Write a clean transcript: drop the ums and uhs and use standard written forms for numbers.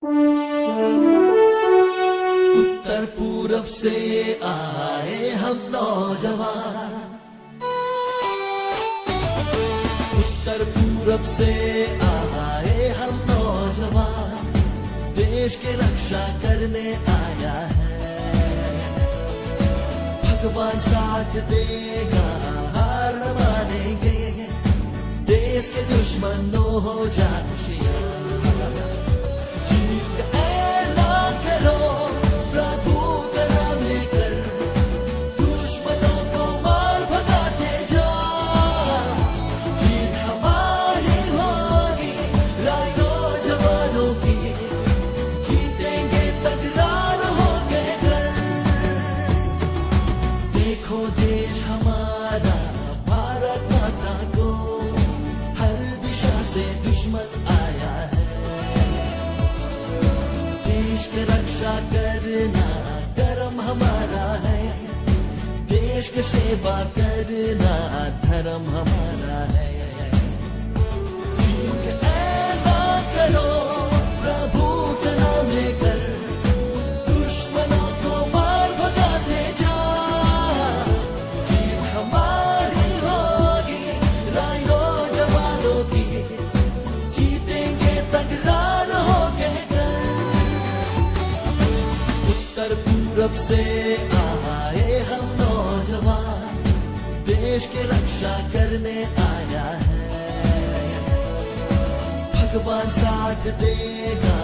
उत्तर पूरब से आए हम नौजवान, उत्तर पूरब से आए हम नौजवान, देश की रक्षा करने आया है। भगवान साथ देगा, हार न मानेंगे, देश के दुश्मनों हो जा खुशियां। जीत का ऐलान करो प्रभु का नाम लेकर, दुश्मनों को मार भगाते जाओ। जीत हमारी होगी नौजवानों की, जीतेंगे तकरार होके घर। देखो देश हमारा भारत माता को, हर दिशा से दुश्मन आया है। देश की रक्षा करना कर्म हमारा है, देश की सेवा करना धर्म हमारा है। जीत का ऐलान करो प्रभु का नाम लेकर, दुश्मनों को मार भगाते जाओ। जीत हमारी होगी नौजवानों की, जीतेंगे तकरार होके घर। उत्तर पूरब से आए हम नौजवान, देश की रक्षा करने आया है। भगवान साथ देगा,